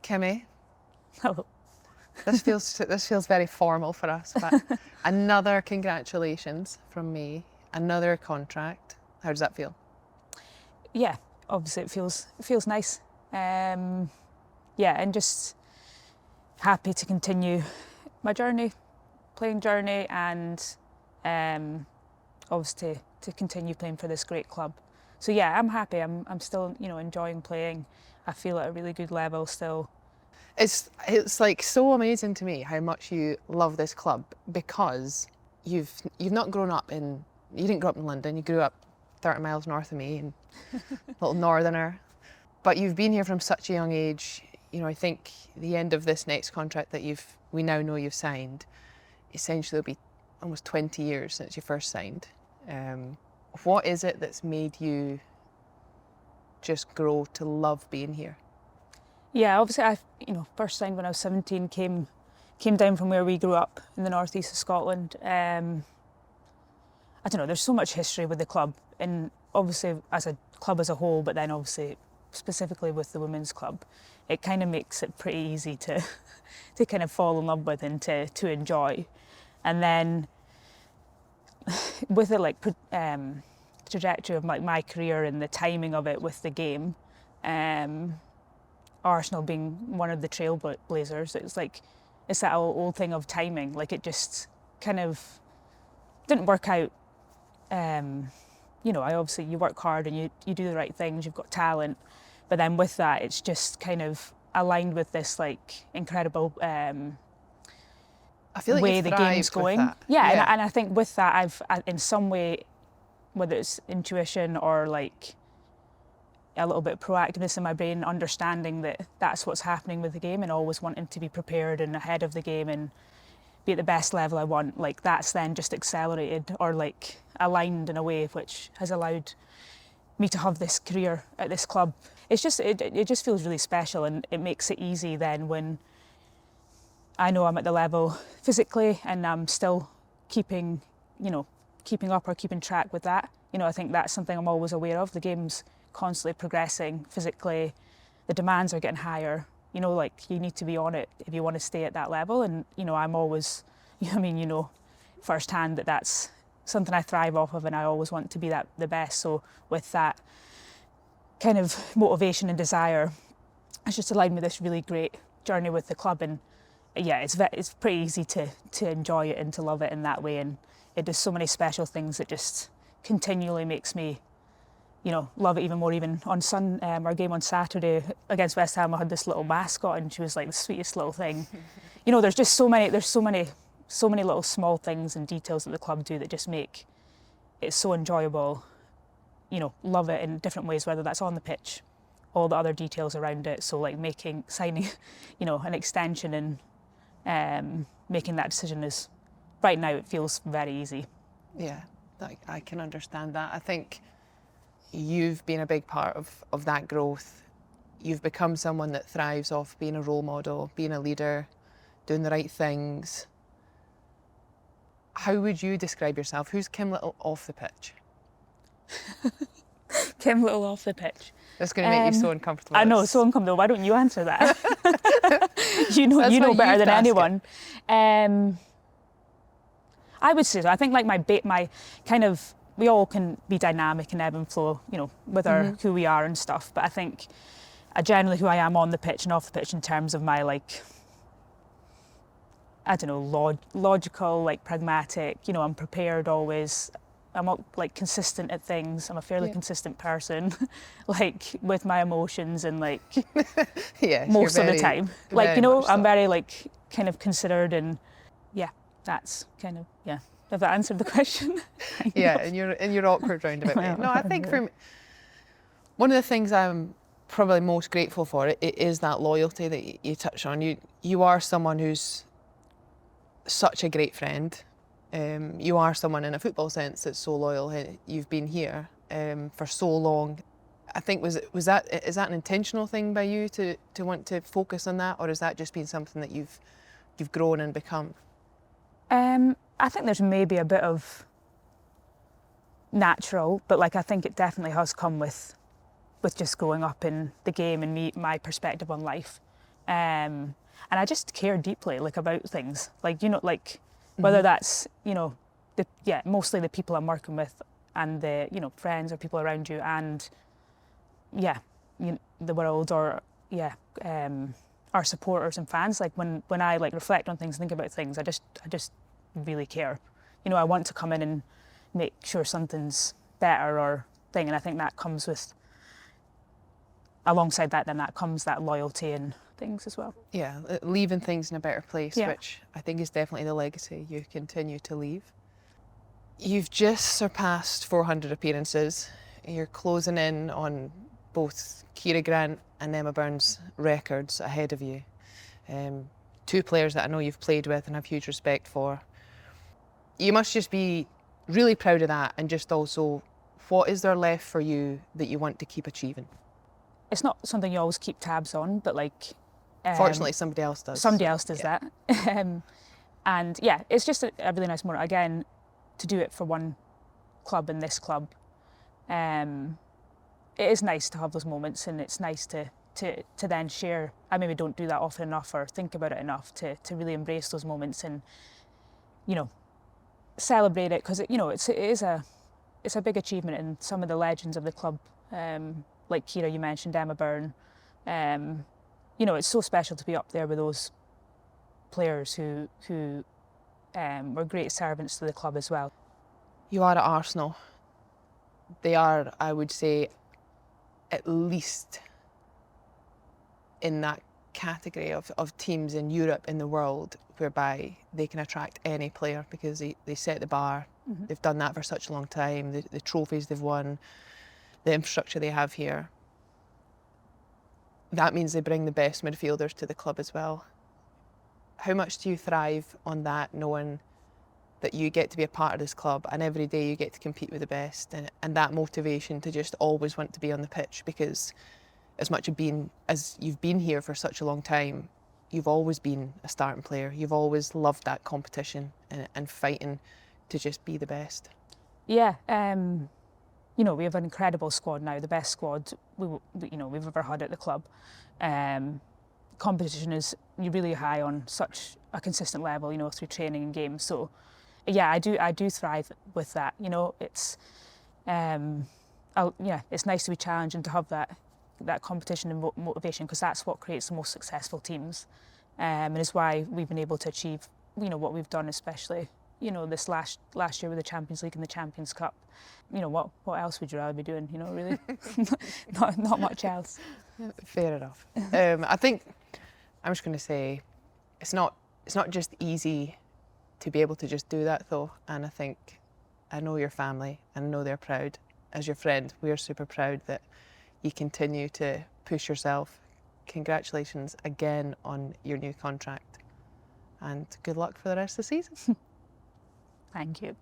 Kimmy, Hello. this feels very formal for us, but another congratulations from me, another contract. How does that feel? Yeah, obviously it feels nice. Yeah, and just happy to continue my playing journey, and obviously to continue playing for this great club. So yeah, I'm happy. I'm still enjoying playing. I feel at a really good level still. It's like so amazing to me how much you love this club, because you've not grown up in you didn't grow up in London. You grew up 30 miles north of me, and little northerner. But you've been here from such a young age. I think the end of this next contract that we now know you've signed, essentially will be almost 20 years since you first signed. What is it that's made you just grow to love being here? Yeah, obviously I first signed when I was 17. Came down from where we grew up in the northeast of Scotland. I don't know. There's so much history with the club, and obviously as a club as a whole, but then obviously specifically with the women's club, it kind of makes it pretty easy to kind of fall in love with and to enjoy. And then with the trajectory of my career and the timing of it with the game, Arsenal being one of the trailblazers, it's that old thing of timing. Like, it just kind of didn't work out. Obviously you work hard and you do the right things, you've got talent, but then with that it's just kind of aligned with this incredible I feel like way you the thrived game's with going. that. Yeah. And I think with that I've in some way, whether it's intuition or a little bit of proactiveness in my brain, understanding that that's what's happening with the game and always wanting to be prepared and ahead of the game and be at the best level I want, that's then just accelerated or aligned in a way which has allowed me to have this career at this club. It's just it just feels really special, and it makes it easy then when I know I'm at the level physically and I'm still keeping up or keeping track with that. I think that's something I'm always aware of. The game's constantly progressing physically. The demands are getting higher. You need to be on it if you want to stay at that level. And, I'm always, firsthand that that's something I thrive off of, and I always want to be the best. So with that kind of motivation and desire, it's just allowed me this really great journey with the club. And yeah, it's pretty easy to enjoy it and to love it in that way. And it does so many special things that just continually makes me love it even more. Even on our game on Saturday against West Ham, I had this little mascot, and she was the sweetest little thing. There's just so many little small things and details that the club do that just make it so enjoyable. Love it in different ways, whether that's on the pitch, all the other details around it. So signing, an extension and making that decision is, right now it feels very easy. Yeah, I can understand that. I think you've been a big part of that growth. You've become someone that thrives off being a role model, being a leader, doing the right things. How would you describe yourself? Who's Kim Little off the pitch? Kim Little off the pitch. That's going to make you so uncomfortable. I know, so uncomfortable. Why don't you answer that? you know better than anyone. I would say so. I think my kind of, we all can be dynamic and ebb and flow, with who we are and stuff. But I think generally who I am on the pitch and off the pitch in terms of my logical, pragmatic. I'm prepared always. I'm consistent at things. I'm a fairly consistent person, with my emotions and yeah, most of the time. I'm so. very kind of considered, and yeah, that's kind of Have that answered the question? Yeah, and you're awkward roundabout way. No, I think for me, one of the things I'm probably most grateful for it is that loyalty that you touch on. You are someone who's such a great friend. You are someone in a football sense that's so loyal. You've been here for so long. I think is that an intentional thing by you to want to focus on that, or has that just been something that you've grown and become? I think there's maybe a bit of natural, but I think it definitely has come with just growing up in the game and my perspective on life. And I just care deeply, like, about things, like, you know, like whether that's, you know, mostly the people I'm working with and the, you know, friends or people around you, and the world, or our supporters and fans. Like when I like reflect on things, think about things, I just really care. You know, I want to come in and make sure something's better or thing, and I think that comes with, alongside that, then that comes that loyalty and things as well. Yeah, leaving things in a better place, Yeah. which I think is definitely the legacy you continue to leave. You've just surpassed 400 appearances. You're closing in on both Ciara Grant and Emma Byrne's records ahead of you. Two players that I know you've played with and have huge respect for. You must just be really proud of that, and just also, what is there left for you that you want to keep achieving? It's not something you always keep tabs on, but like, Fortunately, somebody else does. somebody else does Yeah. that. And yeah, it's just a really nice moment, again, to do it for one club and this club. It is nice to have those moments, and it's nice to then share. I maybe don't do that often enough or think about it enough to really embrace those moments and, you know, celebrate it, because you know, it's a big achievement, and some of the legends of the club, like Ciara, you mentioned, Emma Byrne, you know, it's so special to be up there with those players who were great servants to the club as well. You are at Arsenal. They are, I would say, at least in that category of teams in Europe, in the world, whereby they can attract any player because they set the bar. Mm-hmm. They've done that for such a long time. The trophies they've won, the infrastructure they have here. That means they bring the best midfielders to the club as well. How much do you thrive on that, knowing that you get to be a part of this club and every day you get to compete with the best, and that motivation to just always want to be on the pitch? Because as much as you've been here for such a long time, you've always been a starting player. You've always loved that competition and fighting to just be the best. Yeah, you know, we have an incredible squad now, the best squad we've ever had at the club. Competition is really high on such a consistent level, you know, through training and games. So, yeah, I do thrive with that. You know, it's it's nice to be challenged and to have that competition and motivation, because that's what creates the most successful teams, and is why we've been able to achieve, you know, what we've done, especially, you know, this last year with the Champions League and the Champions Cup. You know, what else would you rather be doing? You know, really, not much else. Fair enough. I think I'm just going to say it's not just easy to be able to just do that, though. And I know your family, and I know they're proud. As your friend, we're super proud that you continue to push yourself. Congratulations again on your new contract, and good luck for the rest of the season. Thank you.